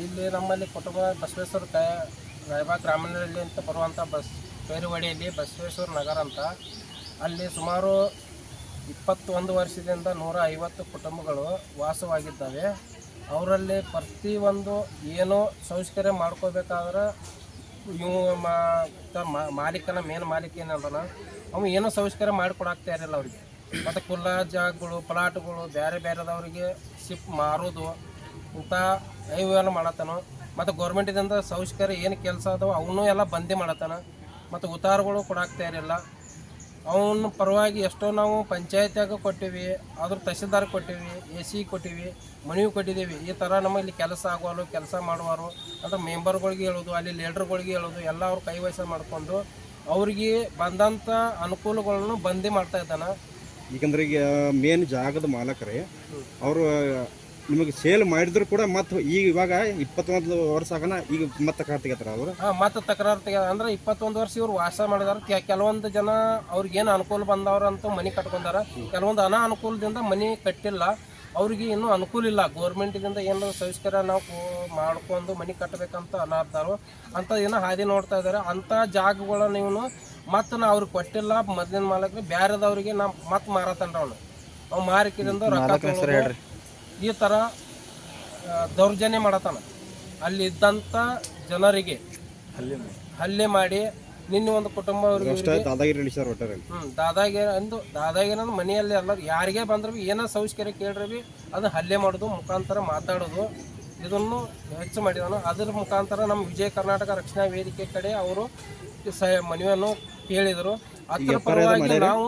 ಇಲ್ಲಿ ನಮ್ಮಲ್ಲಿ ಕುಟುಂಬ ಬಸವೇಶ್ವರ ರಾಯಬಾಗ್ ಗ್ರಾಮೀಣದಲ್ಲಿ ಅಂತ ಬರುವಂಥ ಪೇರುವಾಡಿಯಲ್ಲಿ ಬಸವೇಶ್ವರ ನಗರ ಅಂತ ಅಲ್ಲಿ ಸುಮಾರು 21 ವರ್ಷದಿಂದ 150 ಕುಟುಂಬಗಳು ವಾಸವಾಗಿದ್ದಾವೆ. ಅವರಲ್ಲಿ ಪ್ರತಿಯೊಂದು ಏನೋ ಸೌಕರ್ಯ ಮಾಡ್ಕೋಬೇಕಾದ್ರೆ ಇವು ಮಾಲೀಕನ ಮೇನ್ ಮಾಲೀಕ ಏನಂತಾನ ಅವು ಏನೋ ಸೌಕರ್ಯ ಮಾಡಿಕೊಡಾಕ್ತಾ ಇರಲಿಲ್ಲ ಅವ್ರಿಗೆ. ಮತ್ತು ಕುಲ್ಲ ಜಾಗಗಳು ಪ್ಲಾಟ್ಗಳು ಬೇರೆ ಬೇರೆದವ್ರಿಗೆ ಮಾರೋದು ಇಂಥ ಇವೆಲ್ಲ ಮಾಡತ್ತಾನ. ಮತ್ತು ಗೌರ್ಮೆಂಟಿಂದ ಸೌಕರ್ಯ ಏನು ಕೆಲಸ ಅದಾವೆ ಅವನ್ನೂ ಎಲ್ಲ ಬಂದಿ ಮಾಡತ್ತಾನ. ಮತ್ತು ಉತ್ತಾರಗಳು ಕೊಡಾಕ್ತಾ ಇರಲಿಲ್ಲ. ಅವನ ಪರವಾಗಿ ಎಷ್ಟೋ ನಾವು ಪಂಚಾಯತ್ಯಾಗ ಕೊಟ್ಟಿವಿ, ಅದ್ರ ತಹಸೀಲ್ದಾರ್ ಕೊಟ್ಟಿವಿ, AC ಕೊಟ್ಟಿವಿ, ಮನವಿ ಕೊಟ್ಟಿದ್ದೀವಿ. ಈ ಥರ ನಮ್ಮಲ್ಲಿ ಕೆಲಸ ಆಗೋರು ಕೆಲಸ ಮಾಡುವರು ಅಂತ ಮೆಂಬರ್ಗಳಿಗೆ ಹೇಳೋದು, ಅಲ್ಲಿ ಲೀಡ್ರ್ಗಳಿಗೆ ಹೇಳೋದು ಎಲ್ಲ ಅವ್ರು ಕೈವಶ ಮಾಡಿಕೊಂಡು ಅವ್ರಿಗೆ ಬಂದಂಥ ಅನುಕೂಲಗಳನ್ನು ಬಂದಿ ಮಾಡ್ತಾ ಇದ್ದಾನೆ. ಈಗಂದ್ರೆ ಈಗ ಮೇನ್ ಜಾಗದ ಮಾಲಕರೇ ಅವರು ನಿಮಗೆ ಸೇಲ್ ಮಾಡಿದ್ರು ಕೂಡ ಮತ್ತೆ ಇವಾಗ 21 ವರ್ಷ ಆಗನ ಈಗ ಮತ್ತೆ ತೆಗಿತಾರ ಅವರು. ಮತ್ತೆ ತಕರಾರು ತೆಗ ಅಂದ್ರೆ 21 ವರ್ಷ ಇವ್ರು ವಾಸ ಮಾಡಿದಾರೆ. ಕೆಲವೊಂದು ಜನ ಅವ್ರಿಗೇನು ಅನುಕೂಲ ಬಂದವ್ರಂತೂ ಮನೆ ಕಟ್ಕೊಂಡಾರ. ಕೆಲವೊಂದು ಅನಾನುಕೂಲದಿಂದ ಮನೆ ಕಟ್ಟಿಲ್ಲ, ಅವ್ರಿಗೆ ಇನ್ನೂ ಅನುಕೂಲ ಇಲ್ಲ. ಗೌರ್ಮೆಂಟಿಂದ ಏನು ಸೌಕರ್ಯ ನಾವು ಮಾಡ್ಕೊಂಡು ಮನೆ ಕಟ್ಟಬೇಕಂತ ಅನ್ನತ್ತಾರೋ ಅಂತ ಏನೋ ಹಾದಿ ನೋಡ್ತಾ ಇದ್ದಾರೆ. ಅಂಥ ಜಾಗಗಳನ್ನ ನೀವು ಮತ್ತೆ ನಾ ಅವ್ರಿಗೆ ಕೊಟ್ಟಿಲ್ಲ ಮೊದಲಿನ ಮಾಲಕರು ಬೇರೆದವ್ರಿಗೆ ನಾ ಮತ್ತೆ ಮಾರತಾನ್ರ ಅವ್ನು ಮಾರಿಕಿದಿಂದ ರೊಕ್ಕ ಈ ಥರ ದೌರ್ಜನ್ಯ ಮಾಡತಾನ. ಅಲ್ಲಿ ಇದ್ದಂಥ ಜನರಿಗೆ ಹಲ್ಲೆ ಮಾಡಿ ನಿನ್ನೆ ಒಂದು ಕುಟುಂಬ ದಾದಾಗಿರಿ ಮನೆಯಲ್ಲಿ ಎಲ್ಲರೂ ಯಾರಿಗೇ ಬಂದ್ರೆ ಯಾರಿಗೇ ಸೌಕರ್ಯ ಕೇಳ್ರಿ ಅದು ಹಲ್ಲೆ ಮಾಡೋದು ಮುಖಾಂತರ ಮಾತಾಡೋದು ಇದನ್ನು ಹೆಚ್ಚು ಮಾಡಿದಾನು. ಅದರ ಮುಖಾಂತರ ನಮ್ಮ ವಿಜಯ ಕರ್ನಾಟಕ ರಕ್ಷಣಾ ವೇದಿಕೆ ಕಡೆ ಅವರು ಮನವಿಯನ್ನು ಕೇಳಿದರು. ಅದರ ಪರವಾಗಿ ನಾವು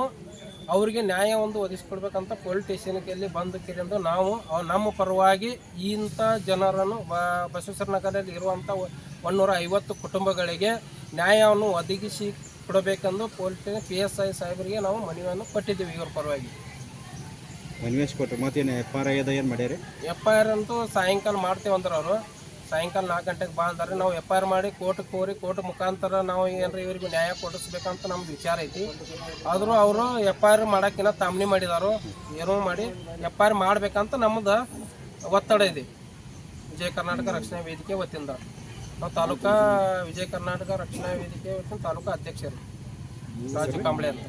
ಅವರಿಗೆ ನ್ಯಾಯ ಒಂದು ಒದಗಿಸ್ಕೊಡ್ಬೇಕಂತ ಪೊಲೀಸ್ ಸ್ಟೇಷನ್ಗೆ ಬಂದು ಕೇಳಿದ್ದು ನಾವು ನಮ್ಮ ಪರವಾಗಿ ಇಂಥ ಜನರನ್ನು ಬಸವೇಶ್ವರ ನಗರದಲ್ಲಿ ಇರುವಂಥ 150 ಕುಟುಂಬಗಳಿಗೆ ನ್ಯಾಯವನ್ನು ಒದಗಿಸಿ ಕೊಡಬೇಕೆಂದು ಪೊಲೀಸ್ PSI ಸಾಹೇಬರಿಗೆ ನಾವು ಮನವಿಯನ್ನು ಕೊಟ್ಟಿದ್ದೀವಿ. ಇವ್ರ ಪರವಾಗಿ ಮನವಿ ಕೊಟ್ಟರು. ಮತ್ತೇನು FIR ಮಾಡ್ಯಾರ? FIR ಅಂತೂ ಸಾಯಂಕಾಲ ಮಾಡ್ತೇವೆ ಅಂದ್ರೆ ಅವರು ಸಾಯಂಕಾಲ 4 ಗಂಟೆಗೆ ಬಾ ಅಂತಾರೆ. ನಾವು FIR ಮಾಡಿ ಕೋರ್ಟ್ಗೆ ಹೋಗಿ ಕೋರ್ಟ್ ಮುಖಾಂತರ ನಾವು ಏನಾರ ಇವರಿಗೆ ನ್ಯಾಯ ಕೊಡಿಸ್ಬೇಕಂತ ನಮ್ದು ವಿಚಾರ ಐತಿ. ಆದರೂ ಅವರು FIR ಮಾಡೋಕ್ಕಿಂತ ತಾಮ್ನಿ ಮಾಡಿದಾರು. ಏನೋ ಮಾಡಿ FIR ಮಾಡಬೇಕಂತ ನಮ್ಮದು ಒತ್ತಡ ಇದೆ ವಿಜಯ ಕರ್ನಾಟಕ ರಕ್ಷಣಾ ವೇದಿಕೆ ವತಿಯಿಂದ. ನಾವು ತಾಲೂಕಾ ವಿಜಯ ಕರ್ನಾಟಕ ರಕ್ಷಣಾ ವೇದಿಕೆ ವತಿಯಿಂದ ತಾಲೂಕಾ ಅಧ್ಯಕ್ಷರು ರಾಜು ಕಾಂಬ್ಳೆ ಅಂತ.